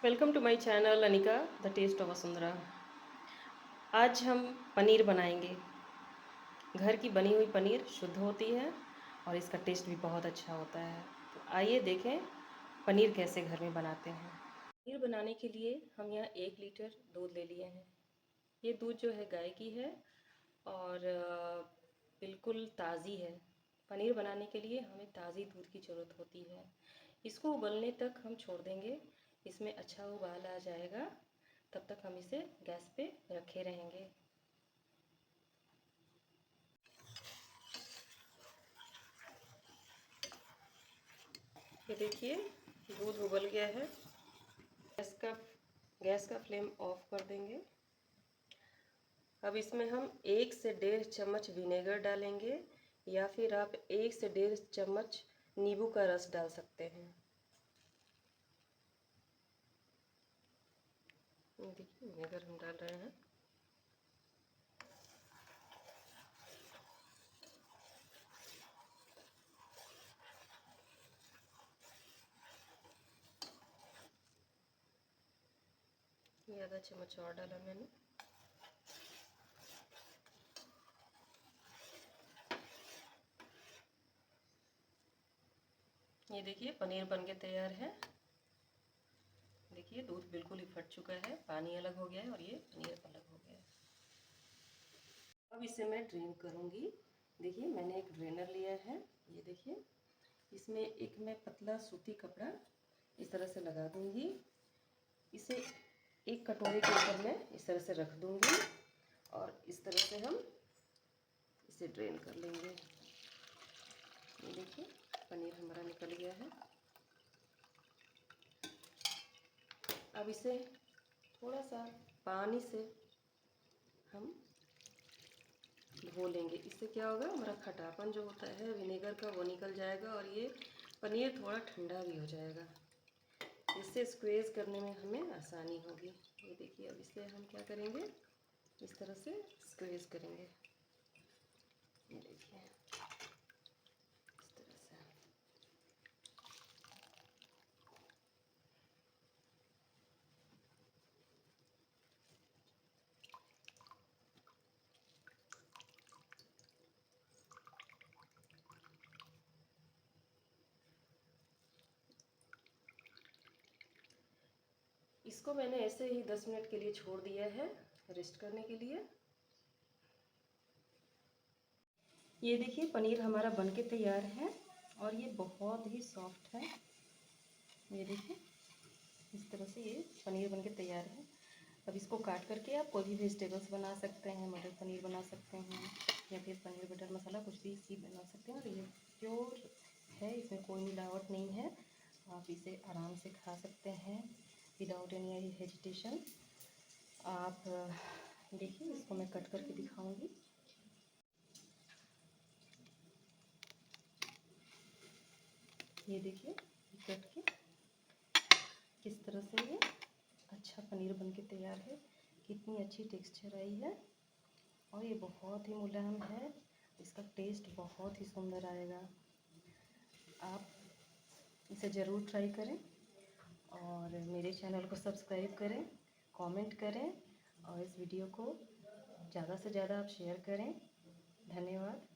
Welcome to my channel Anika the taste of Vasundhara. आज हम पनीर बनाएंगे। घर की बनी हुई पनीर शुद्ध होती है और इसका टेस्ट भी बहुत अच्छा होता है। तो आइए देखें पनीर कैसे घर में बनाते हैं। पनीर बनाने के लिए हम यहाँ 1 लीटर दूध ले लिए हैं। ये दूध जो है गाय की है और बिल्कुल ताज़ी है। पनीर बनाने के लिए हमें ताज़ी दूध की ज़रूरत होती है। इसको उबलने तक हम छोड़ देंगे। इसमें अच्छा उबाल आ जाएगा, तब तक हम इसे गैस पे रखे रहेंगे। ये देखिए दूध उबल गया है। गैस का फ्लेम ऑफ कर देंगे। अब इसमें हम 1 से 1.5 चम्मच विनेगर डालेंगे या फिर आप 1 से 1.5 चम्मच नींबू का रस डाल सकते हैं। देखिए विनेगर हम डाल रहे हैं। ये आधा चम्मच और डाला मैंने। ये देखिए पनीर बनके तैयार है। देखिए दूध बिल्कुल ही फट चुका है, पानी अलग हो गया है और ये पनीर अलग हो गया है। अब इसे मैं ड्रेन करूँगी। देखिए मैंने एक ड्रेनर लिया है। ये देखिए इसमें एक मैं पतला सूती कपड़ा इस तरह से लगा दूँगी। इसे एक कटोरे के ऊपर मैं इस तरह से रख दूँगी और इस तरह से हम इसे ड्रेन कर लेंगे। ये देखिए पनीर हमारा निकल गया है। अब इसे थोड़ा सा पानी से हम धो लेंगे। इससे क्या होगा, हमारा खटापन जो होता है विनेगर का वो निकल जाएगा और ये पनीर थोड़ा ठंडा भी हो जाएगा। इससे स्क्वेज करने में हमें आसानी होगी। ये देखिए अब इसे हम क्या करेंगे, इस तरह से स्क्वेज करेंगे। ये देखिए इस तरह से। इसको मैंने ऐसे ही 10 मिनट के लिए छोड़ दिया है रेस्ट करने के लिए। ये देखिए पनीर हमारा बनके तैयार है और ये बहुत ही सॉफ्ट है। ये देखिए इस तरह से ये पनीर बनके तैयार है। अब इसको काट करके आप कोई भी वेजिटेबल्स बना सकते हैं, मटर पनीर बना सकते हैं या फिर पनीर बटर मसाला कुछ भी इसी बना सकते हैं। और ये प्योर है, इसमें कोई मिलावट नहीं है। आप इसे आराम से खा सकते हैं विदाउट एनी हेजिटेशन। आप देखिए इसको मैं कट करके दिखाऊंगी। ये देखिए कट के किस तरह से ये अच्छा पनीर बनके तैयार है। कितनी अच्छी टेक्सचर आई है और ये बहुत ही मुलायम है। इसका टेस्ट बहुत ही सुंदर आएगा। आप इसे ज़रूर ट्राई करें और मेरे चैनल को सब्सक्राइब करें, कमेंट करें और इस वीडियो को ज़्यादा से ज़्यादा आप शेयर करें। धन्यवाद।